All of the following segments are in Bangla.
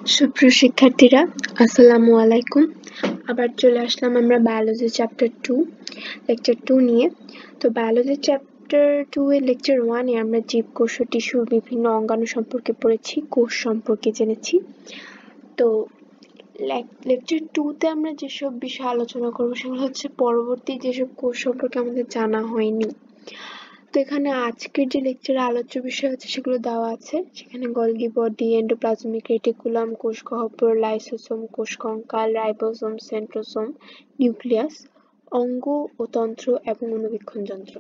সুপ্রিয় শিক্ষার্থীরা, আসসালামু আলাইকুম। আবার চলে আসলাম আমরা বায়োলজি চ্যাপ্টার 2 লেকচার 2 নিয়ে। তো বায়োলজি চ্যাপ্টার 2 এর লেকচার 1 এ আমরা জীবকোষ ও টিস্যুর বিভিন্ন অঙ্গাণু সম্পর্কে পড়েছি, কোষ সম্পর্কে জেনেছি। তো লেকচার 2 তে আমরা যেসব বিষয় আলোচনা করব সেগুলো হচ্ছে পরবর্তী যেসব কোষ সম্পর্কে আমাদের জানা হয়নি। তো এখানে আজকের যে লেকচারে আলোচ্য বিষয় আছে সেগুলো দেওয়া আছে। সেখানে গলগি বডি, এন্ডোপ্লাজমিক রেটিকুলাম, কোষ গহ্বর, লাইসোসোম, কোষ কঙ্কাল, রাইবোসোম, সেন্ট্রোসোম, নিউক্লিয়াস, অঙ্গ ও তন্ত্র এবং অণুবীক্ষণ যন্ত্র।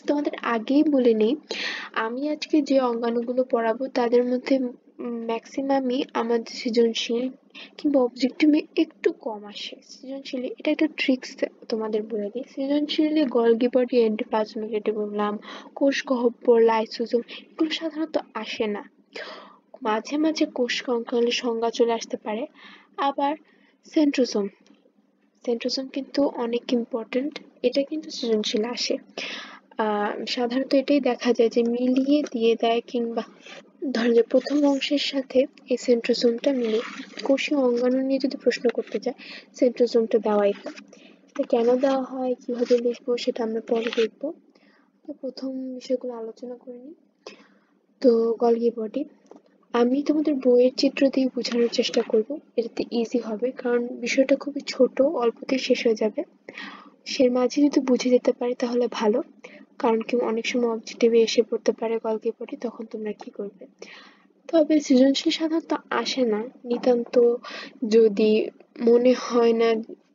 তোমাদের আগেই বলে নেই, আমি আজকে যে অঙ্গাণুগুলো পড়াবো তাদের মধ্যে ম্যাক্সিমামই আমাদের সৃজনশীল কিংবা অবজেক্টিভে একটু কম আসে। সৃজনশীলে এটা একটা ট্রিক্স তোমাদের বলে দিই। সৃজনশীলে গলগি বডি, এন্ডোপ্লাজমিক রেটিকুলাম, কোষ গহ্বর, লাইসোসোম এগুলো সাধারণত আসে না। মাঝে মাঝে কোষ কঙ্কালের সংজ্ঞা চলে আসতে পারে। আবার সেন্ট্রোসোম সেন্ট্রোসোম কিন্তু অনেক ইম্পর্টেন্ট, এটা কিন্তু সৃজনশীল আসে। সাধারণত এটাই দেখা যায় যে মিলিয়ে দিয়ে দেয়, কিংবা ধরো যে প্রথম অংশের সাথে এই সেন্ট্রোসোমটা মিলিয়ে কোষীয় অঙ্গাণু নিয়ে যদি প্রশ্ন করতে যায় সেন্ট্রোসোমটা দেওয়াই হয়। এটা কেন দেওয়া হয়, কিভাবে লিখবো সেটা আমরা পরে দেখবো। তো প্রথম বিষয়গুলো আলোচনা করে নিই। তো গলগি বডি আমি তোমাদের বইয়ের চিত্র দিয়ে বোঝানোর চেষ্টা করব, এটাতে ইজি হবে কারণ বিষয়টা খুবই ছোট, অল্পতেই শেষ হয়ে যাবে। সে মাঝে যদি বুঝে যেতে পারি তাহলে ভালো, কারণ কি অনেক সময় অবজেক্টিভে এসে পড়তে পারে গলগি বডি, তখন তোমরা কি করবে। তবে সৃজনশীল সাধারণত আসে না, নিতান্ত যদি মনে হয় না,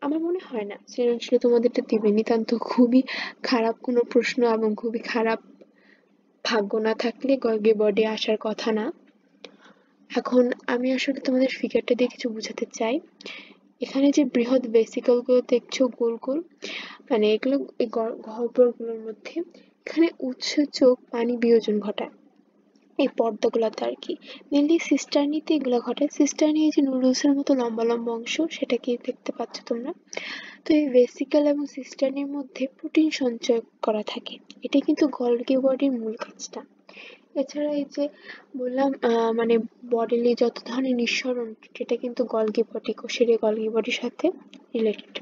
আমার মনে হয় না সৃজনশীল তোমাদেরটা দিবে, নিতান্ত খুবই খারাপ কোনো প্রশ্ন এবং খুবই খারাপ ভাগ্য না থাকলে গলগি বডি আসার কথা না। এখন আমি আসলে তোমাদের ফিগারটা দিয়ে কিছু বোঝাতে চাই। এখানে যে বৃহৎ ভেসিকল গুলো দেখছো গোল গোল, মানে এগুলো এই গহ্বরগুলোর মধ্যে এখানে উৎসেচক পানি বিয়োজন ঘটায় এই পর্দাগুলোতে আর কি। মেনলি সিস্টার্নিতে এগুলো ঘটায়। সিস্টার্নি এই যে নুডলসের মতো লম্বা লম্বা অংশ, সেটাকে দেখতে পাচ্ছ তোমরা। তো এই ভেসিকল এবং সিস্টার্নির মধ্যে প্রোটিন সঞ্চয় করা থাকে, এটা কিন্তু গলগি বডির মূল কাজটা। এছাড়া এই যে বললাম মানে বডিলি যত ধরনের নিঃসরণ, সেটা কিন্তু গলগি বডি, কোষের গলগি বডির সাথে রিলেটেড।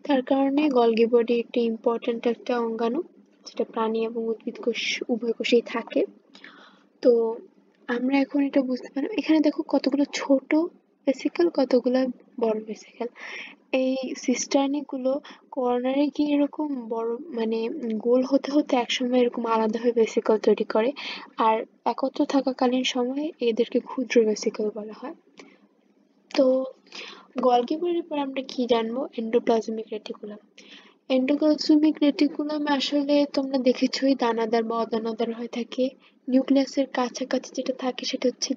তার কারণে গলগি বডি একটি ইম্পর্ট্যান্ট একটা অঙ্গাণু, যেটা প্রাণী এবং উদ্ভিদ কোষ উভয় কোষেই থাকে। তো আমরা এখন এটা বুঝতে পারলাম, এখানে দেখো কতগুলো ছোট ভেসিকল, কতগুলো বড় ভেসিকল। এই সিস্টার্নি গুলো কর্নারে গিয়ে এরকম বড় মানে গোল হতে হতে একসময় এরকম আলাদা হয়ে ভেসিকল তৈরি করে, আর একত্র থাকাকালীন সময়ে এদেরকে ক্ষুদ্র ভেসিকল বলা হয়। তো গলগি বডির পর আমরা কি জানবো, এন্ডোপ্লাজমিক রেটিকুলাম। এন্ডোপ্লাজমিক রেটিকুলাম আসলে তোমরা দেখেছোই দানাদার বা অদানাদার হয়ে থাকে। নিউক্লিয়াসের কাছাকাছি যেটা থাকে সেটা হচ্ছে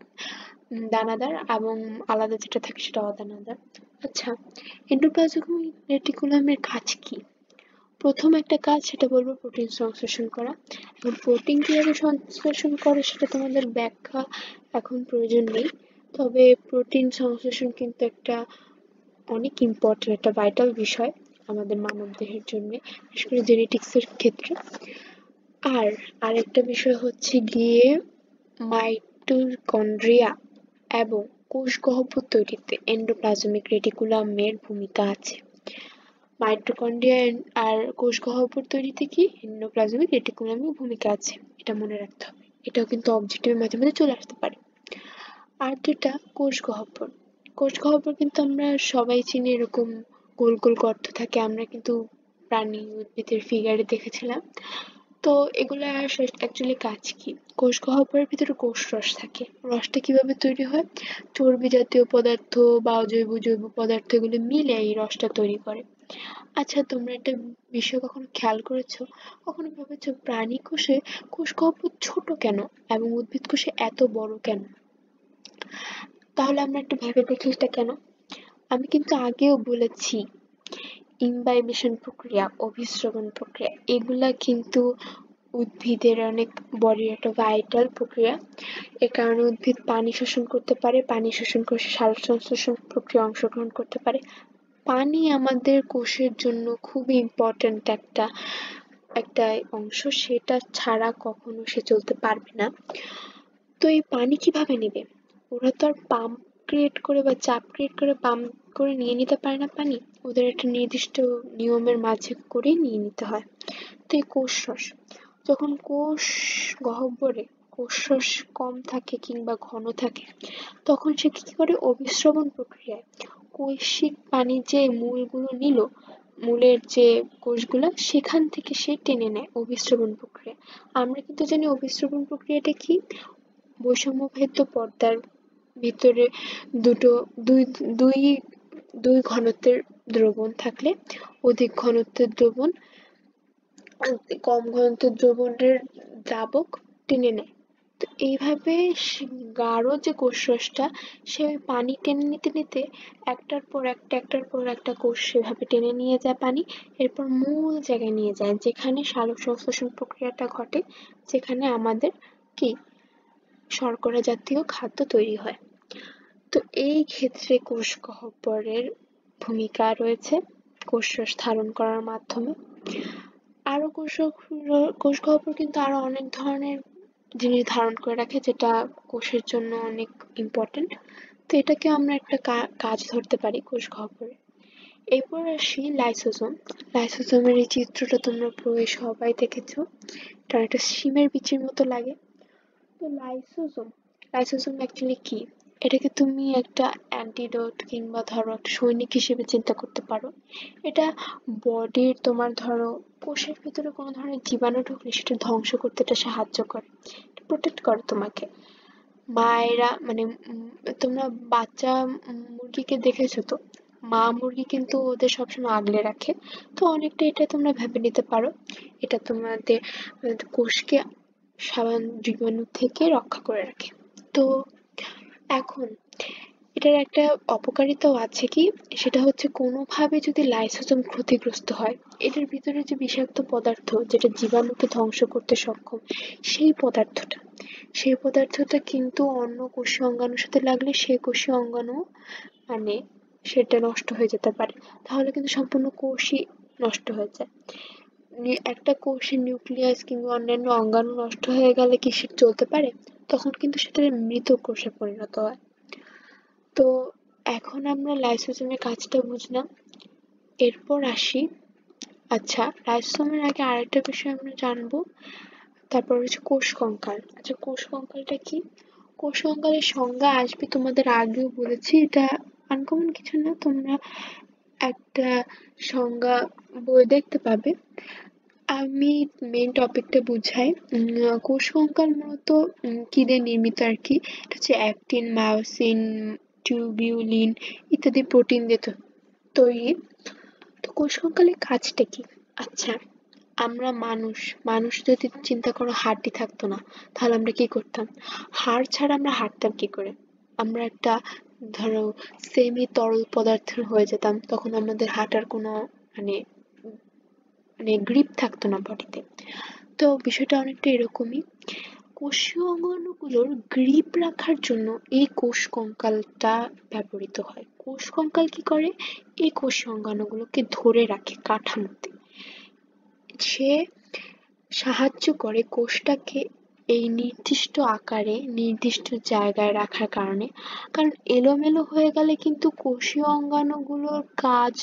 দানাদার, এবং আলাদা যেটা থাকে সেটা অদানাদার। আচ্ছা, এন্ডোপ্লাজমিক রেটিকুলামের কাজ কি? প্রথম একটা কাজ, সেটা বলবো প্রোটিন সংশ্লেষণ করা। এবং প্রোটিন কিভাবে সংশ্লেষণ করে সেটা তোমাদের ব্যাখ্যা এখন প্রয়োজন নেই। তবে প্রোটিন সংশ্লেষণ কিন্তু একটা অনেক ইম্পর্টেন্ট একটা ভাইটাল বিষয় আমাদের মানব দেহের জন্য, বিশেষ করে জেনেটিক্সের ক্ষেত্রে। আর আরেকটা বিষয় হচ্ছে গিয়ে মাইটোকন্ড্রিয়া এবং কোষ গহ্বর তৈরিতে এন্ডোপ্লাজমিক রেটিকুলামের ভূমিকা আছে। মাইটোকন্ড্রিয়া আর কোষ গহ্বর তৈরিতে কি এন্ডোপ্লাজমিক রেটিকুলামের ভূমিকা আছে, এটা মনে রাখতে হবে। এটাও কিন্তু অবজেক্টিভের মাঝে মাঝে চলে আসতে পারে। আর যেটা কোষ গহ্বর, কোষ গহ্বর কিন্তু আমরা সবাই চিনি, এরকম গোল গোল গর্ত থাকে, আমরা কিন্তু প্রাণী উদ্ভিদের ফিগারে দেখেছিলাম। তো এগুলা অ্যাকচুয়ালি কাজ কি, কোষ গহ্বরের ভিতরে কোষ রস থাকে। রসটা কিভাবে তৈরি হয়, চর্বি জাতীয় পদার্থ বা অজৈব জৈব পদার্থ এগুলো মিলে এই রসটা তৈরি করে। আচ্ছা, তোমরা একটা বিষয় কখনো খেয়াল করেছো, কখনো ভেবেছো প্রাণী কোষে কোষ গহ্বর ছোট কেন এবং উদ্ভিদ কোষে এত বড় কেন? তাহলে আমরা একটু ভেবে দেখি এটা কেন। আমি কিন্তু আগেও বলেছি, ইমবাইবেশন প্রক্রিয়া, অভিস্রবণ প্রক্রিয়া, এগুলা কিন্তু উদ্ভিদের অনেক বডির একটা ভাইটাল প্রক্রিয়া। এ কারণে উদ্ভিদ পানি শোষণ করতে পারে, পানি শোষণ করে সার সংশ্লেষণ প্রক্রিয়া অংশগ্রহণ করতে পারে। পানি আমাদের কোষের জন্য খুবই ইম্পর্ট্যান্ট একটা একটা অংশ, সেটা ছাড়া কখনো সে চলতে পারবে না। তো এই পানি কিভাবে নেবে, ওরা তো আর পাম্প ক্রিয়েট করে বা চাপ ক্রিয়েট করে পাম্প করে নিয়ে নিতে পারে না পানি, ওদের একটা নির্দিষ্ট নিয়মের মাঝে করে নিয়ে নিতে হয়। তো এই কোষরস, যখন কোষ গহ্বরে কোষরস কম থাকে কিংবা ঘন থাকে, তখন সে কি করে অভিস্রবণ প্রক্রিয়ায় কৈশিক পানি যে মূলগুলো নিল, মূলের যে কোষগুলো সেখান থেকে সে টেনে নেয় অভিস্রবণ প্রক্রিয়া। আমরা কিন্তু জানি অভিস্রবণ প্রক্রিয়াটা কি, বৈষম্যভেদ্য পর্দার ভিতরে দুটো দুই দুই দুই ঘনত্বের দ্রবণ থাকলে অধিক ঘনত্বের দ্রবণ কম ঘনত্বের দ্রবণের দ্রাবক টেনে নেয়। তো এইভাবে গাঢ় যে কোষরসটা, সে ওই পানি টেনে নিতে নিতে একটার পর একটা কোষ সেভাবে টেনে নিয়ে যায় পানি, এরপর মূল জায়গায় নিয়ে যায় যেখানে সালোক সংশ্লেষণ প্রক্রিয়াটা ঘটে, যেখানে আমাদের কি শর্করা জাতীয় খাদ্য তৈরি হয়। তো এই ক্ষেত্রে কোষ গহ্বরের ভূমিকা রয়েছে কোষরস ধারণ করার মাধ্যমে। আরো কোষ গহ্বর কিন্তু আরো অনেক ধরনের জিনিস ধারণ করে রাখে, যেটা কোষের জন্য অনেক ইম্পর্টেন্ট। তো এটাকে আমরা একটা কাজ ধরতে পারি কোষ গহ্বরে। এরপর আসি লাইসোজোম। লাইসোজোমের এই চিত্রটা তোমরা প্রায় সবাই দেখেছো, এটা একটা শিমের বিচির মতো লাগে। তো লাইসোজোম অ্যাকচুয়ালি কি, এটাকে তুমি একটা অ্যান্টিডোট কিংবা ধরো একটা সৈনিক হিসেবে চিন্তা করতে পারো। এটা বডির তোমার ধরো কোষের ভিতরে কোনো ধরনের জীবাণু ঢুকলে সেটা ধ্বংস করতে এটা সাহায্য করে, প্রোটেক্ট করে তোমাকে। মায়েরা মানে তোমরা বাচ্চা মুরগিকে দেখেছো তো, মা মুরগি কিন্তু ওদের সবসময় আগলে রাখে। তো অনেকটা এটা তোমরা ভেবে নিতে পারো, এটা তোমাদের কোষকে সাবান জীবাণু থেকে রক্ষা করে রাখে। তো এখন এটার একটা অপকারিতাও আছে কি, সেটা হচ্ছে কোনোভাবে যদি লাইসোজোম ক্ষতিগ্রস্ত হয়, এটার ভিতরে যে বিষাক্ত পদার্থ যেটা জীবাণুকে ধ্বংস করতে সক্ষম, সেই পদার্থটা কিন্তু অন্য কোষীয় অঙ্গাণুর সাথে লাগলে সেই কোষীয় অঙ্গাণু মানে সেটা নষ্ট হয়ে যেতে পারে, তাহলে কিন্তু সম্পূর্ণ কোষই নষ্ট হয়ে যায়। একটা কোষের নিউক্লিয়াস কিংবা অন্যান্য অঙ্গাণু নষ্ট হয়ে গেলে কি সে চলতে পারে? তখন কিন্তু সেটা মৃত কোষে পরিণত হয়। তো এখন আমরা লাইসোজোমের কাজটা বুঝলাম, এরপর আসি, আচ্ছা লাইসোজোমের আগে আরেকটা বিষয় আমরা জানবো, তারপর হচ্ছে কোষ কঙ্কাল। আচ্ছা কোষ কঙ্কালটা কি? কোষ কঙ্কালের সংজ্ঞা আসবে তোমাদের আগেও বলেছি, এটা আনকমন কিছু না, তোমরা একটা সংজ্ঞা বই দেখতে পাবে। আমি মেইন টপিকটা বুঝাই। কোষ কঙ্কাল মূলত কি দিয়ে নির্মিত আর কি, এটা হচ্ছে অ্যাক্টিন, মায়োসিন, টিউবিউলিন ইত্যাদি প্রোটিন দিয়ে তৈরি। তো কোষ কঙ্কালের কাজটা কি? আচ্ছা আমরা মানুষ যদি চিন্তা করো হাড্ডি থাকতো না, তাহলে আমরা কি করতাম? হাড় ছাড়া আমরা হাঁটতাম কি করে? আমরা একটা ধরো সেমি তরল পদার্থের হয়ে যেতাম, তখন আমাদের হাঁটার কোনো মানে গ্রিপ থাকতো না বডিতে। তো বিষয়টা অনেকটা এরকমই, কোষীয় অঙ্গাণুগুলোর গ্রিপ রাখার জন্য এই কোষ কঙ্কালটা ব্যবহৃত হয়। কোষ কঙ্কাল কি করে? এই কোষীয় অঙ্গাণুগুলোকে ধরে রাখে কাঠামোতে, সে সাহায্য করে কোষটাকে এই নির্দিষ্ট আকারে নির্দিষ্ট জায়গায় রাখার কারণে। কারণ এলোমেলো হয়ে গেলে কিন্তু কোষীয় অঙ্গাণুগুলোর কাজ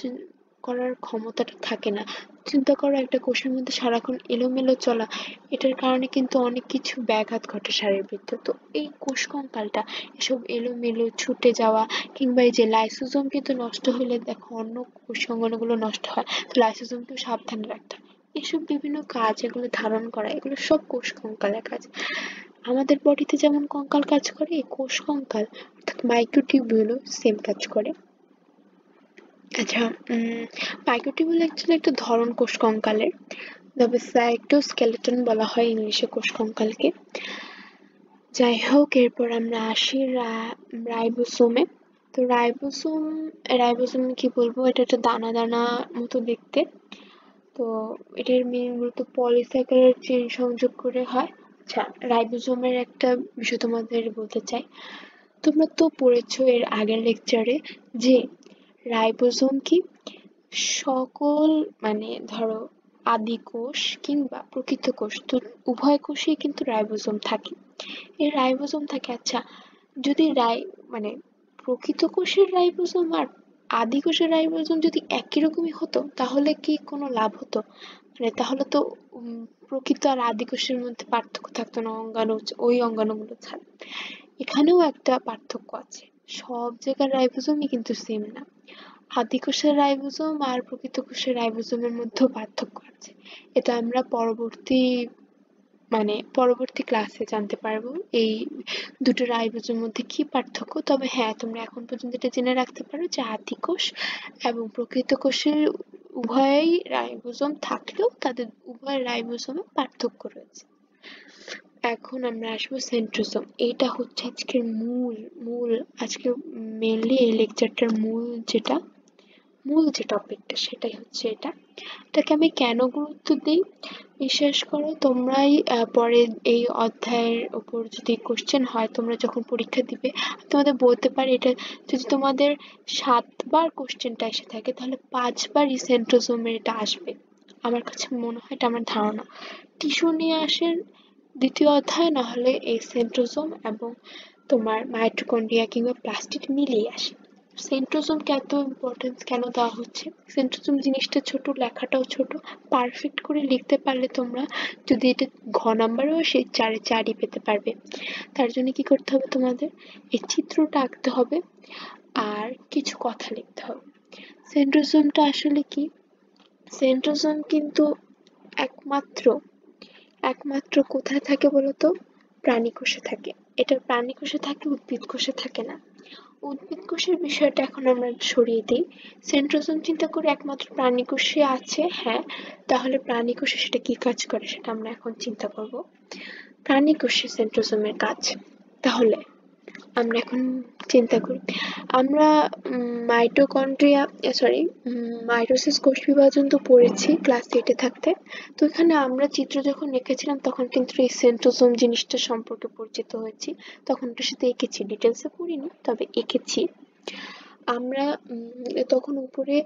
করার ক্ষমতাটা থাকে না। চিন্তা করো একটা কোষের মধ্যে সারাক্ষণ এলোমেলো চলা, এটার কারণে কিন্তু অনেক কিছু ব্যাঘাত ঘটে শারীরবৃত্তীয়। তো এই কোষ কঙ্কালটা এসব এলোমেলো ছুটে যাওয়া কিংবা এই যে লাইসোজোম কিন্তু নষ্ট হলে দেখো অন্য কোষ অঙ্গাণুগুলো নষ্ট হয়, তো লাইসোজোমকেও সাবধানে রাখতে হয়। এসব বিভিন্ন কাজ এগুলো ধারণ করা, এগুলো সব কোষ কঙ্কালের কাজ। আমাদের বডিতে যেমন কঙ্কাল কাজ করে, এই কোষ কঙ্কাল অর্থাৎ মাইক্রোটিউবিউলও সেম কাজ করে। আচ্ছা মাইক্রোটিউবিউল অ্যাকচুয়ালি একটা ধরন কোষ কঙ্কালের, তবে সাইটোস্কেলেটন বলা হয় ইংলিশে কোষ কঙ্কালকে। যাই হোক, এরপর আমরা আসি রাইবোসোমে। তো রাইবোসোম কি বলবো, এটা একটা দানা দানা মতো দেখতে। তো এটার মূলত পলিস্যাকারাইড চেইন সংযোগ করে হয়। আচ্ছা রাইবোসোমের একটা বিষয় তোমাদের বলতে চাই, তোমরা তো পড়েছো এর আগের লেকচারে যে রাইবোসোম কি, সকল ধরো আদি কোষ কিংবা প্রকৃত কোষ তো উভয় কোষেই কিন্তু রাইবোসোম থাকে। এই রাইবোসোম থাকে। আচ্ছা যদি মানে প্রকৃত কোষের রাইবোসোম আর আদি কোষের রাইবোসোম যদি একই রকমই হতো তাহলে কি কোনো লাভ হতো? মানে তাহলে তো প্রকৃত আর আদি কোষের মধ্যে পার্থক্য থাকতো না ওই অঙ্গাণুগুলো ছাড়া। এখানেও একটা পার্থক্য আছে, সব জায়গার রাইবোসোমই কিন্তু সেম না। আদি কোষের রাইবোসোম আর প্রকৃত কোষের রাইবোসোমের মধ্যেও পার্থক্য আছে। এটা আমরা পরবর্তী ক্লাসে জানতে পারবো এই দুটো রাইবোসোমের মধ্যে কি পার্থক্য। তবে হ্যাঁ, তোমরা এখন পর্যন্ত এটা জেনে রাখতে পারো যে আদি কোষ এবং প্রকৃত কোষের উভয়ই রাইবোসোম থাকলেও তাদের উভয় রাইবোসোমে পার্থক্য রয়েছে। এখন আমরা আসবো সেন্ট্রোসোম। এটা হচ্ছে আজকের মূল আজকে মেনলি এই লেকচারটার মূল যে টপিকটা সেটাই হচ্ছে এটাকে আমি কেন গুরুত্ব দিই বিশ্বাস করো, তোমরাই পরে এই অধ্যায়ের উপর যদি কোশ্চেন হয়, তোমরা যখন পরীক্ষা দিবে তোমাদের বলতে পারে এটা যদি তোমাদের 7 বার কোশ্চেনটা এসে থাকে তাহলে 5 বারই সেন্ট্রোসোমের এটা আসবে। আমার কাছে মনে হয়, এটা আমার ধারণা। টিস্যু নিয়ে আসে দ্বিতীয় অধ্যায়, না হলে এই সেন্ট্রোসোম এবং তোমার মাইটোকন্ড্রিয়া কিংবা প্লাস্টিড মিলিয়ে আসে। সেন্ট্রোসোমকে এত ইম্পর্টেন্স কেন দেওয়া হচ্ছে? সেন্ট্রোসোম জিনিসটা ছোট, লেখাটাও ছোট, পারফেক্ট করে লিখতে পারলে তোমরা যদি এটা ঘ নাম্বারেও আসে 4-এ 4ই পেতে পারবে। তার জন্য কি করতে হবে? তোমাদের এই চিত্রটা আঁকতে হবে আর কিছু কথা লিখতে হবে। সেন্ট্রোসোমটা আসলে কি? সেন্ট্রোসোম কিন্তু একমাত্র কোথায় থাকে বলতো? প্রাণী কোষে থাকে। এটা প্রাণী কোষে থাকে, উদ্ভিদ কোষে থাকে না। উদ্ভিদ কোষের বিষয়টা এখন আমরা সরিয়ে দিই। সেন্ট্রোসোম চিন্তা করে একমাত্র প্রাণী কোষে আছে, হ্যাঁ, তাহলে প্রাণী কোষে সেটা কি কাজ করে সেটা আমরা এখন চিন্তা করব। প্রাণী কোষে সেন্ট্রোসোমের কাজ, তাহলে আমরা এখন চিন্তা করি। আমরা মাইটোসিস কোষ বিভাজন তো পড়েছি ক্লাস 8-এ থাকতে। তো এখানে আমরা চিত্র যখন এঁকেছিলাম তখন কিন্তু এই সেন্ট্রোসোম জিনিসটা সম্পর্কে পরিচিত হয়েছি। তখন ওটার সাথে এঁকেছি, ডিটেলসে পড়িনি, তবে এঁকেছি। আমরা তখন উপরে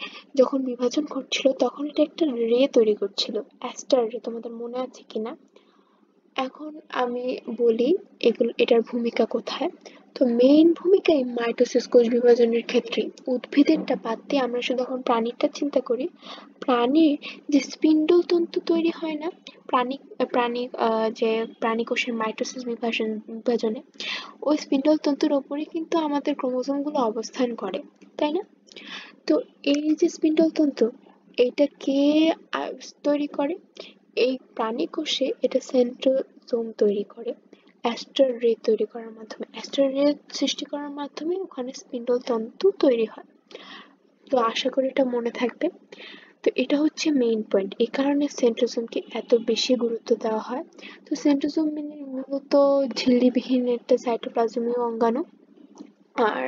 যখন বিভাজন করছিল তখন এটা একটা রে তৈরি করছিল, অ্যাস্টার রে, তোমাদের মনে আছে কিনা? এখন আমি বলি এটার ভূমিকা কোথায়। তো মেইন ভূমিকা এই মাইটোসিস কোষ বিভাজনের ক্ষেত্রে। উদ্ভিদেরটা বাদ দিয়ে আমরা শুধু এখন প্রাণীরটা চিন্তা করি। প্রাণীর যে স্পিন্ডল তন্তু তৈরি হয় না প্রাণী কোষের মাইটোসিস বিভাজনে, ওই স্পিন্ডল তন্তুর ওপরে কিন্তু আমাদের ক্রোমোসোম গুলো অবস্থান করে, তাই না? তো এই যে স্পিন্ডল তন্তু, এইটা কে তৈরি করে? এই প্রাণী কোষে এটা সেন্ট্রোসোম তৈরি করে অ্যাস্টার রে তৈরি করার মাধ্যমে। অ্যাস্টার রে সৃষ্টি করার মাধ্যমে ওখানে স্পিন্ডল তন্তু তৈরি হয়। তো আশা করি এটা মনে থাকবে। তো এটা হচ্ছে মেইন পয়েন্ট, এই কারণে সেন্ট্রোসোমকে এত বেশি গুরুত্ব দেওয়া হয়। তো সেন্ট্রোসোম মূলত ঝিল্লিবিহীন একটা সাইটোপ্লাজমীয় অঙ্গাণু। আর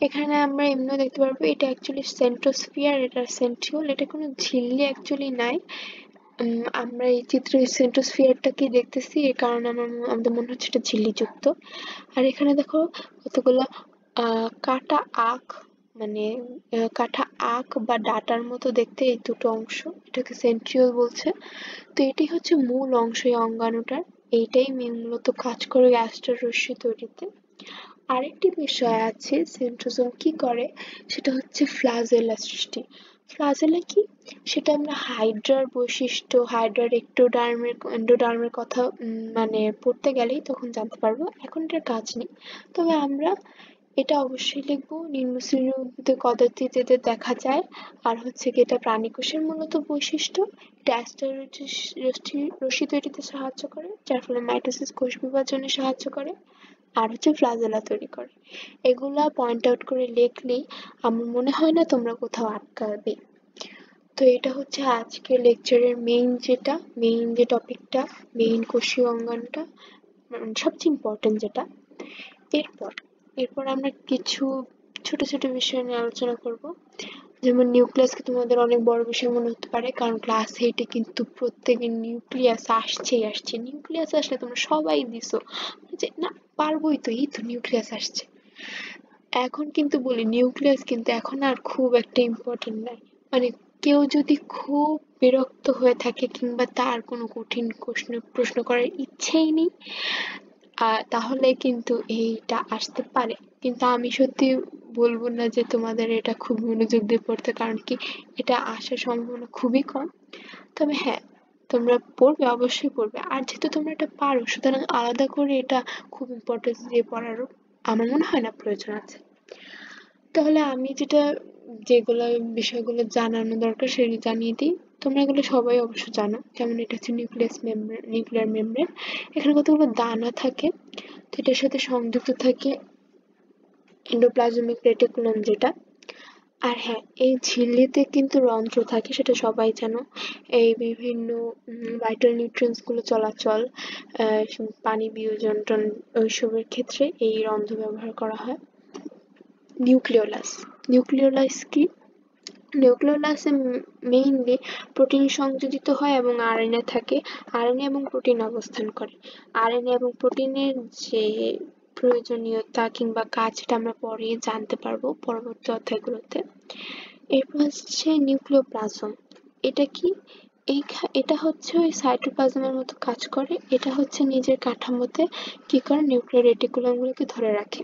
এখানে আমরা এমনিও দেখতে পারবো এটা অ্যাকচুয়ালি সেন্ট্রোস্ফিয়ার, এটা সেন্ট্রিওল, এটা কোনো ঝিল্লি অ্যাকচুয়ালি নাই। আমরা এই চিত্রে সেন্ট্রোস্ফিয়ারটাকে দেখতেছি, এর কারণে আমাদের মনে হচ্ছে এটা ঝিল্লিযুক্ত। আর এখানে দেখো কতগুলো কাটা আঁক, মানে কাটা আঁক বা ডাটার মতো দেখতে এই দুটো অংশ, এটাকে সেন্ট্রিওল বলছে। তো এটাই হচ্ছে মূল অংশ এই অঙ্গাণুটার। এইটাই মূলত কাজ করে অ্যাস্টার রশ্মি তৈরিতে। আরেকটি বিষয় আছে সেন্ট্রোসোম কি করে, সেটা হচ্ছে ফ্লাজেলা সৃষ্টি। ফ্লাজেলা কি? সেটা আমরা হাইড্রার বৈশিষ্ট্য, হাইড্রার এন্ডোডার্মের কথা পড়তে গেলেই তখন জানতে পারবো, এখন এটার কাজ নেই। তবে আমরা এটা অবশ্যই লিখবো। নিম্নশ্রেণীর উদ্ভিদে কদাচিৎ দেখা যায়। আর হচ্ছে কি, এটা প্রাণীকোষের মূলত বৈশিষ্ট্য। এটা অ্যাস্টার রশ্মি তৈরিতে সাহায্য করে, যার ফলে মাইটোসিস কোষ বিভাজনে সাহায্য করে, আর হচ্ছে ফ্লাজেলা তৈরি করে। এগুলা পয়েন্ট আউট করে লিখলেই আমার মনে হয় না তোমরা কোথাও আটকাবে। তো এটা হচ্ছে আজকের লেকচারের মেইন যে টপিকটা, মেইন কোষীয় অঙ্গাণুটা, সবচেয়ে ইম্পর্টেন্ট যেটা। এরপর আমরা কিছু ছোট ছোট বিষয় নিয়ে আলোচনা করব। যেমন নিউক্লিয়াসকে তোমাদের অনেক বড় বিষয় মনে হতে পারে, কারণ ক্লাস 8-এ কিন্তু প্রত্যেকের নিউক্লিয়াস আসছে। নিউক্লিয়াস আসলে তোমরা সবাই দিছো যে না পারবোই, তো এই তো নিউক্লিয়াস আসছে। এখন কিন্তু বলি নিউক্লিয়াস কিন্তু এখন আর খুব একটা ইম্পর্টেন্ট নাই। মানে কেউ যদি খুব বিরক্ত হয়ে থাকে কিংবা তার কোনো কঠিন প্রশ্ন করার ইচ্ছেই নেই, তাহলে কিন্তু এইটা আসতে পারে। কিন্তু আমি সত্যি বলবো না যে তোমাদের এটা খুব মনোযোগ দিয়ে পড়তে, কারণ কি এটা আসার সম্ভাবনা খুবই কম। তবে হ্যাঁ, তোমরা পড়বে, অবশ্যই পড়বে। আর যেহেতু তোমরা এটা পারো, সুতরাং আলাদা করে এটা খুব ইম্পর্টেন্স দিয়ে পড়ারও আমার মনে হয় না প্রয়োজন আছে। তাহলে আমি যেগুলো বিষয়গুলো জানানো দরকার সেগুলো জানিয়ে দিই। তোমরা এগুলো সবাই অবশ্য জানো। যেমন এটা হচ্ছে নিউক্লিয়ার মেমব্রেন। এখানে কতগুলো দানা থাকে, তো এটার সাথে সংযুক্ত থাকে এন্ডোপ্লাজমিক রেটিকুলাম যেটা। আর হ্যাঁ, এই ঝিল্লিতে কিন্তু রন্ধ্র থাকে, সেটা সবাই জানো। এই বিভিন্ন ভাইটাল নিউট্রিয়েন্টস গুলো চলাচল, পানি বিয়োজন ওইসবের ক্ষেত্রে এই রন্ধ্র ব্যবহার করা হয়। নিউক্লিওলাস কি? নিউক্লিওলাসে মেইনলি প্রোটিন সংযোজিত হয় এবং আরএনএ থাকে। আরএনএ এবং প্রোটিন অবস্থান করে। আরএনএ এবং প্রোটিনের যে প্রয়োজনীয়তা কিংবা কাজ, সেটা আমরা পরে জানতে পারবো পরবর্তী অধ্যায়গুলোতে। এরপর হচ্ছে নিউক্লিওপ্লাজম। এটা কি? এটা হচ্ছে ওই সাইটোপ্লাজমের মতো কাজ করে। এটা হচ্ছে নিজের কাঠামোতে কি করে, নিউক্লিয়ার রেটিকুলামগুলোকে ধরে রাখে।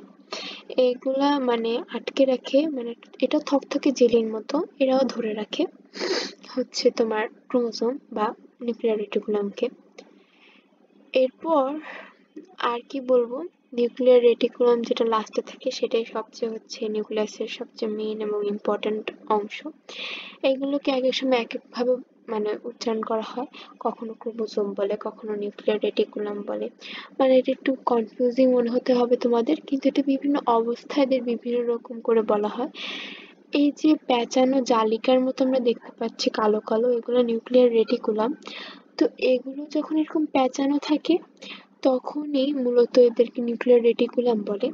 এগুলা মানে আটকে রাখে, মানে এটা থকথকে জেলির মতো, এরাও ধরে রাখে হচ্ছে তোমার ক্রোমোসোম বা নিউক্লিয়ার রেটিকুলামকে। এরপর আর কি বলবো, নিউক্লিয়ার রেটিকুলাম যেটা লাস্টে থাকে সেটাই সবচেয়ে হচ্ছে নিউক্লিয়াসের সবচেয়ে মেইন এবং ইম্পর্ট্যান্ট অংশ। এগুলোকে এক এক সময় এক একভাবে মানে উচ্চারণ করা হয়, কখনো ক্রোমোসোম বলে, কখনো নিউক্লিয়ার রেটিকুলাম বলে। মানে এটা একটু কনফিউজিং মনে হতে হবে তোমাদের, কিন্তু এটা বিভিন্ন অবস্থায় এদের বিভিন্ন রকম করে বলা হয়। এই যে প্যাঁচানো জালিকার মতো আমরা দেখতে পাচ্ছি কালো কালো, এগুলো নিউক্লিয়ার রেটিকুলাম। তো এগুলো যখন এরকম প্যাঁচানো থাকে তখনই মূলত এদেরকে নিউক্লিয়ার রেটিকুলাম বলে।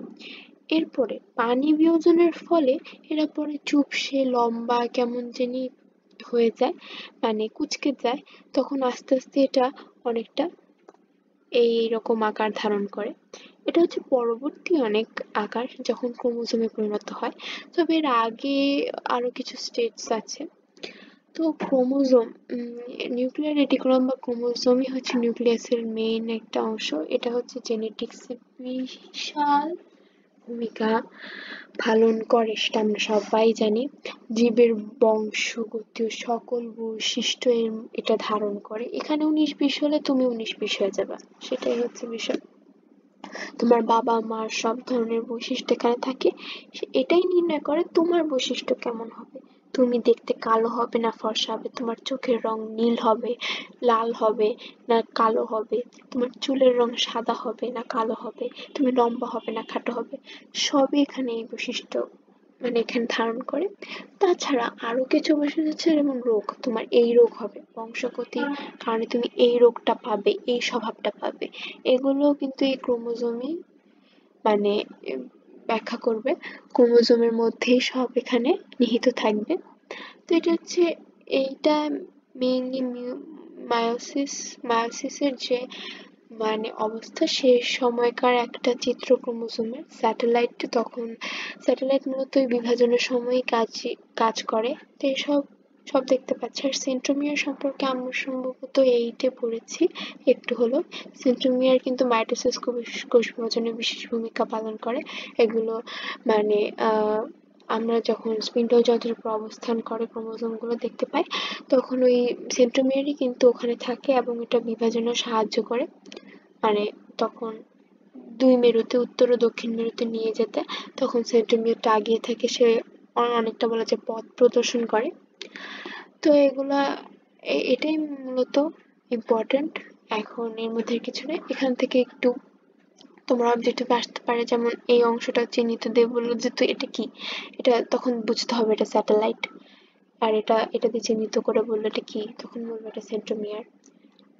এরপরে পানি বিয়োজনের ফলে এরা পরে চুপসে লম্বা কেমন জানি হয়ে যায়, মানে কুঁচকে যায়। তখন আস্তে আস্তে এটা অনেকটা এইরকম আকার ধারণ করে। এটা হচ্ছে পরবর্তী অনেক আকার যখন ক্রোমোজোমে পরিণত হয়। তবে এর আগে আরো কিছু স্টেজস আছে। তো ক্রোমোজোম, নিউক্লিয়ার রেটিকুলাম বা ক্রোমোজোমই হচ্ছে নিউক্লিয়াসের মেইন একটা অংশ। এটা হচ্ছে জেনেটিক্সে বিশাল ভূমিকা পালন করে, সেটা আমরা সবাই জানি। জীবের বংশগতীয় সকল বৈশিষ্ট্য এটা ধারণ করে। এখানে 19-20 হলে তুমি 19-20 হয়ে যাবে, সেটাই হচ্ছে বিষয়। তোমার বাবা মার সব ধরনের বৈশিষ্ট্য এখানে থাকে, এটাই নির্ণয় করে তোমার বৈশিষ্ট্য কেমন হবে। তুমি দেখতে কালো হবে না ফর্সা হবে, তোমার চোখের রং নীল হবে, লাল হবে না কালো হবে, তোমার চুলের রং সাদা হবে না কালো হবে, তুমি লম্বা হবে না খাটো হবে, সবই এখানে এই বৈশিষ্ট্য মানে এখানে ধারণ করে। তাছাড়া আরো কিছু বৈশিষ্ট্য আছে, যেমন রোগ, তোমার এই রোগ হবে, বংশগতির কারণে তুমি এই রোগটা পাবে, এই স্বভাবটা পাবে, এগুলো কিন্তু এই ক্রোমোজোমে মানে ব্যাখ্যা করবে। ক্রোমোজোমের মধ্যেই সব এখানে নিহিত থাকবে। তো এটা হচ্ছে এইটা মেইনলি মায়োসিসের যে মানে অবস্থা সে সময়কার একটা চিত্র ক্রোমোজোমের। স্যাটেলাইট মূলত এই বিভাজনের সময়ই কাজ করে। তো এসব সব দেখতে পাচ্ছি। আর সেন্ট্রোমিয়ার সম্পর্কে আমরা সম্ভবত 8-এ পড়েছি একটু হলো। সেন্ট্রোমিয়ার কিন্তু মাইটোসিস কোষ বিভাজনে বিশেষ ভূমিকা পালন করে। এগুলো মানে আমরা যখন স্পিন্ডল যন্ত্রের উপর অবস্থান করে ক্রোমোজোমগুলো দেখতে পাই, তখন ওই সেন্ট্রোমিয়ারই কিন্তু ওখানে থাকে এবং এটা বিভাজনে সাহায্য করে। মানে তখন দুই মেরুতে, উত্তর ও দক্ষিণ মেরুতে নিয়ে যেতে তখন সেন্ট্রোমিয়ারটা আগিয়ে থাকে, সে অনেকটা বলা যায় পথ প্রদর্শন করে। তো এটাই মূলত ইম্পর্টেন্ট। এখন এর মধ্যে কিছু নেই, এখান থেকে একটু তোমার অবজেক্টিভ আসতে পারে, যেমন এই অংশটা চিহ্নিত দিয়ে বললো যে তো এটা কি, এটা তখন বুঝতে হবে এটা স্যাটেলাইট। আর এটা দিয়ে চিহ্নিত করে বললো এটা কি, তখন বলবো এটা সেন্ট্রোমিয়ার।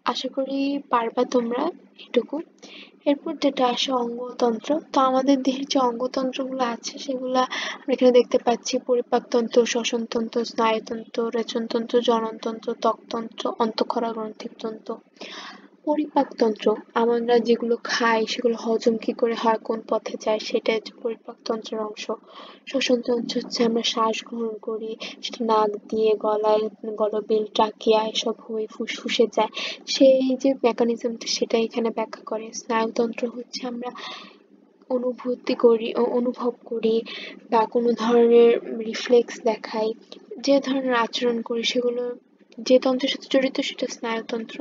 আশা করি পারবা তোমরা এটুকু। এরপর যেটা আসে অঙ্গতন্ত্র। তো আমাদের দেহের যে অঙ্গতন্ত্রগুলো আছে সেগুলা আমরা এখানে দেখতে পাচ্ছি: পরিপাকতন্ত্র, শ্বসনতন্ত্র, স্নায়ুতন্ত্র, রেচনতন্ত্র, জননতন্ত্র, ত্বকতন্ত্র, অন্তঃক্ষরা গ্রন্থিতন্ত্র। পরিপাকতন্ত্র, আমরা যেগুলো খাই সেগুলো হজম কি করে হয়, কোন পথে যায়, সেটা হচ্ছে পরিপাকতন্ত্রের অংশ। শ্বসনতন্ত্র হচ্ছে আমরা শ্বাস গ্রহণ করি, সেটা নাক দিয়ে গলায়, গলবিল, ট্রাকিয়া এসব হয়ে ফুসফুসে যায়, সেই যে মেকানিজমটা সেটা এখানে ব্যাখ্যা করে। স্নায়ুতন্ত্র হচ্ছে আমরা অনুভূতি করি ও অনুভব করি বা কোনো ধরনের রিফ্লেক্স দেখাই, যে ধরনের আচরণ করি সেগুলো যে তন্ত্রের সাথে জড়িত সেটা স্নায়ুতন্ত্র।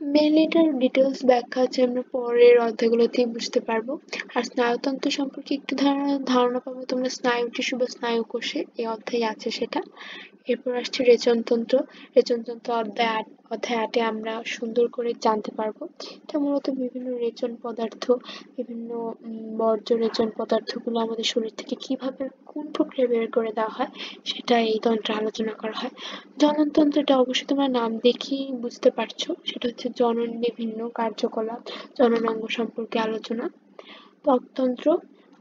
মেনলি এটার ডিটেলস ব্যাখ্যা আছে আমরা পরের অধ্যায়গুলোতেই বুঝতে পারবো। আর স্নায়ুতন্ত্র সম্পর্কে একটু ধারণা পাবো তোমরা স্নায়ু টিস্যু বা স্নায়ু কোষে, এই অধ্যায়ে আছে সেটা। এরপর আসছে রেচনতন্ত্র। রেচনতন্ত্র অধ্যায় 8-এ আমরা সুন্দর করে জানতে পারবো। এটা মূলত বিভিন্ন রেচন পদার্থ, বিভিন্ন বর্জ্য রেচন পদার্থগুলো আমাদের শরীর থেকে কিভাবে কোন প্রক্রিয়া বের করে দেওয়া হয় সেটা এই তন্ত্রে আলোচনা করা হয়। জননতন্ত্রটা অবশ্যই তোমরা নাম দেখেই বুঝতে পারছো, সেটা হচ্ছে জনন বিভিন্ন কার্যকলাপ, জননাঙ্গ সম্পর্কে আলোচনা। ত্বকতন্ত্র,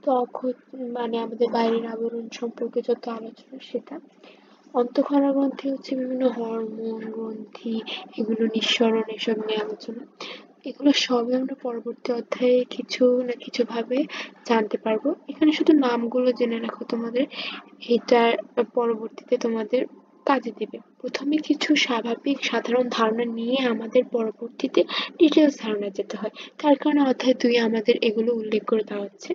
ত্বক মানে আমাদের বাইরের আবরণ সম্পর্কে যত আলোচনা সেটা। অন্তঃক্ষরা গ্রন্থি হচ্ছে বিভিন্ন হরমোন, গ্রন্থি, এগুলো নিঃসরণ, এসব নিয়ে আলোচনা। এগুলো সবই আমরা পরবর্তী অধ্যায়ে কিছু না কিছু ভাবে জানতে পারবো। এখানে শুধু নামগুলো জেনে রাখো, তোমাদের এটার পরবর্তীতে তোমাদের কাজে দেবে। প্রথমে কিছু স্বাভাবিক সাধারণ ধারণা নিয়ে আমাদের পরবর্তীতে ডিটেলস ধারণা যেতে হয়, তার কারণে অধ্যায় 2 আমাদের এগুলো উল্লেখ করে দেওয়া হচ্ছে।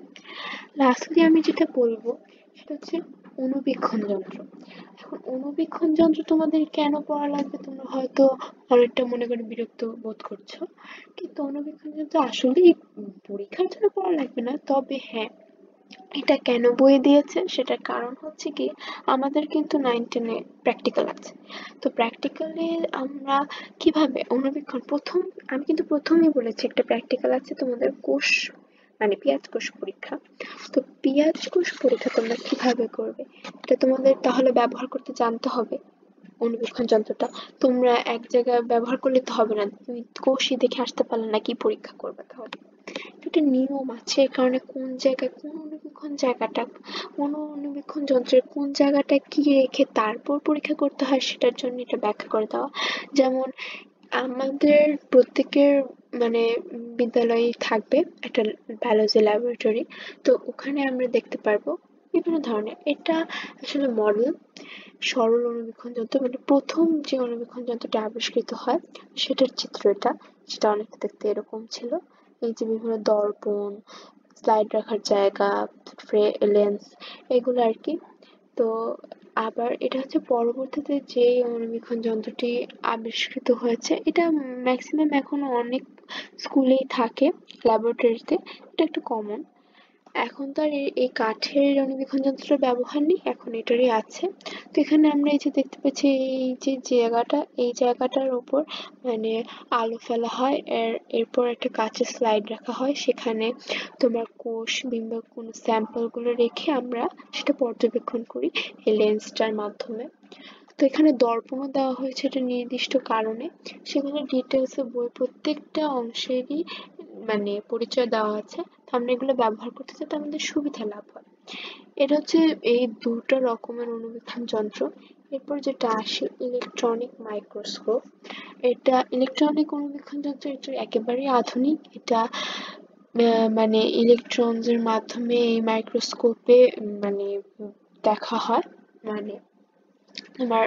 লাস্টলি আমি যেটা বলবো সেটা হচ্ছে অণুবীক্ষণ যন্ত্র। এখন অণুবীক্ষণ যন্ত্র তোমাদের কেন পড়া লাগবে, তোমরা হয়তো অনেকটা মনে করে বিরক্ত বোধ করছো, কিন্তু অণুবীক্ষণ যন্ত্র আসলে পরীক্ষার জন্য পড়া লাগবে না। তবে হ্যাঁ, এটা কেন বইয়ে দিয়েছে সেটার কারণ হচ্ছে কি, আমাদের কিন্তু 9-10-এ প্র্যাকটিক্যাল আছে। তো প্র্যাকটিক্যালে আমরা কিভাবে অণুবীক্ষণ আমি কিন্তু প্রথমেই বলেছি একটা প্র্যাকটিক্যাল আছে তোমাদের কোষ মানে পিঁয়াজ কোষ পরীক্ষা। তো পিঁয়াজ কোষ পরীক্ষা তোমরা কিভাবে করবে এটা তোমাদের তাহলে ব্যবহার করতে জানতে হবে। অণুবীক্ষণ যন্ত্রটা তোমরা এক জায়গায় ব্যবহার করলে তো হবে না, তুমি কোষই দেখে আসতে পারলে না কি পরীক্ষা করবে। তাহলে একটা নিয়ম আছে, এই কারণে কোন জায়গায় কোন অণুবীক্ষণ যন্ত্রের কোন জায়গাটা কি রেখে তারপর পরীক্ষা করতে হয় সেটার জন্য এটা ব্যাখ্যা করে দেওয়া। যেমন আমাদের প্রত্যেকের মানে বিদ্যালয়ে থাকবে একটা বায়োলজি ল্যাবরেটরি। তো ওখানে আমরা দেখতে পারবো বিভিন্ন ধরনের, এটা আসলে মডেল সরল অণুবীক্ষণ যন্ত্র, মানে প্রথম যে অণুবীক্ষণ যন্ত্রটা আবিষ্কৃত হয় সেটার চিত্র এটা। সেটা অনেকটা দেখতে এরকম ছিল। এই যে বিভিন্ন দর্পণ, স্লাইড রাখার জায়গা, লেন্স, এগুলো আর কি। তো আবার এটা হচ্ছে পরবর্তীতে যে অণুবীক্ষণ যন্ত্রটি আবিষ্কৃত হয়েছে, এটা ম্যাক্সিমাম এখনো অনেক স্কুলেই থাকে, ল্যাবরেটরিতে। এটা একটা কমন। এখন তো আর এই কাঠের অণুবীক্ষণ যন্ত্রের ব্যবহার নেই, এখন এটারই আছে। তো এখানে আমরা এই যে দেখতে পাচ্ছি এই যে এই জায়গাটার উপর মানে আলো ফেলা হয়, এরপর একটা কাঁচের স্লাইড রাখা হয়, সেখানে তোমার কোষ কিংবা কোনো স্যাম্পল গুলো রেখে আমরা সেটা পর্যবেক্ষণ করি এই লেন্সটার মাধ্যমে। তো এখানে দর্পণও দেওয়া হয়েছে একটা নির্দিষ্ট কারণে, সেগুলো ডিটেলসে বই প্রত্যেকটা অংশেরই মানে পরিচয় দেওয়া আছে। আমরা এগুলো ব্যবহার করতে যাতে আমাদের সুবিধা লাভ হয়। এটা হচ্ছে এই দুটো রকমের অণুবীক্ষণ যন্ত্র। এরপর যেটা আসে ইলেকট্রনিক মাইক্রোস্কোপ। এটা ইলেকট্রনিক অণুবীক্ষণ যন্ত্র, এটা একেবারেই আধুনিক। এটা মানে ইলেকট্রনসের মাধ্যমে এই মাইক্রোস্কোপে মানে দেখা হয়, মানে তোমার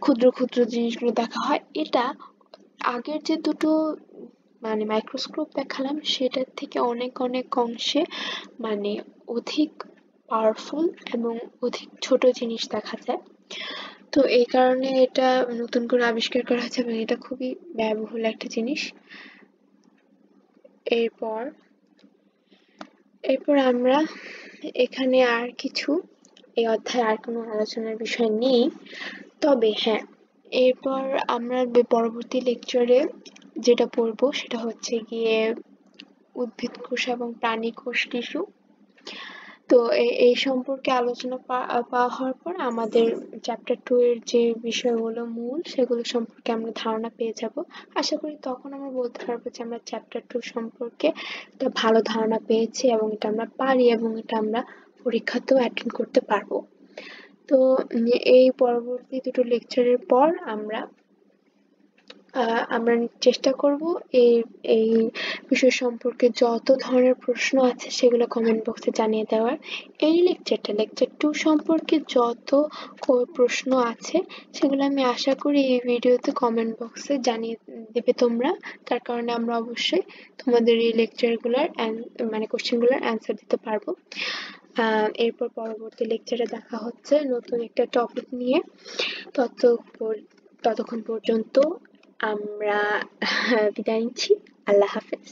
ক্ষুদ্র ক্ষুদ্র জিনিসগুলো দেখা হয়। এটা আগের যে দুটো মানে মাইক্রোস্কোপ দেখালাম সেটার থেকে অনেক অনেক অংশে মানে অধিক পাওয়ারফুল এবং অধিক ছোট জিনিস দেখা যায়। তো এই কারণে এটা নতুন করে আবিষ্কার করা হয়েছে এবং এটা খুবই ব্যয়বহুল একটা জিনিস। এরপর এরপর আমরা এখানে আর কিছু এই অধ্যায়ে আর কোনো আলোচনার বিষয় নেই। তবে হ্যাঁ, এরপর আমরা পরবর্তী লেকচারে যেটা পড়বো সেটা হচ্ছে গিয়ে উদ্ভিদ কোষ এবং প্রাণী কোষ টিস্যু। তো এই সম্পর্কে আলোচনা পাওয়া হওয়ার পর আমাদের চ্যাপ্টার 2 এর যে বিষয়গুলো মূল সেগুলো সম্পর্কে আমরা ধারণা পেয়ে যাব। আশা করি তখন আমরা বলতে পারবো যে আমরা চ্যাপ্টার 2 সম্পর্কে একটা ভালো ধারণা পেয়েছি এবং এটা আমরা পারি এবং এটা আমরা পরীক্ষাতেও অ্যাটেন্ড করতে পারবো। তো এই পরবর্তী দুটো লেকচারের পর আমরা আমরা চেষ্টা করব এই এই বিষয় সম্পর্কে যত ধরনের প্রশ্ন আছে সেগুলো কমেন্ট বক্সে জানিয়ে দেওয়ার। এই লেকচার 2 সম্পর্কে যত প্রশ্ন আছে সেগুলো আমি আশা করি এই ভিডিওতে কমেন্ট বক্সে জানিয়ে দেবে তোমরা। তার কারণে আমরা অবশ্যই তোমাদের এই লেকচারগুলোর মানে কোশ্চেনগুলোর অ্যান্সার দিতে পারবো। এরপর পরবর্তী লেকচারে দেখা হচ্ছে নতুন একটা টপিক নিয়ে। ততক্ষণ পর্যন্ত আমরা বিদায় নিচ্ছি। আল্লাহ হাফেজ।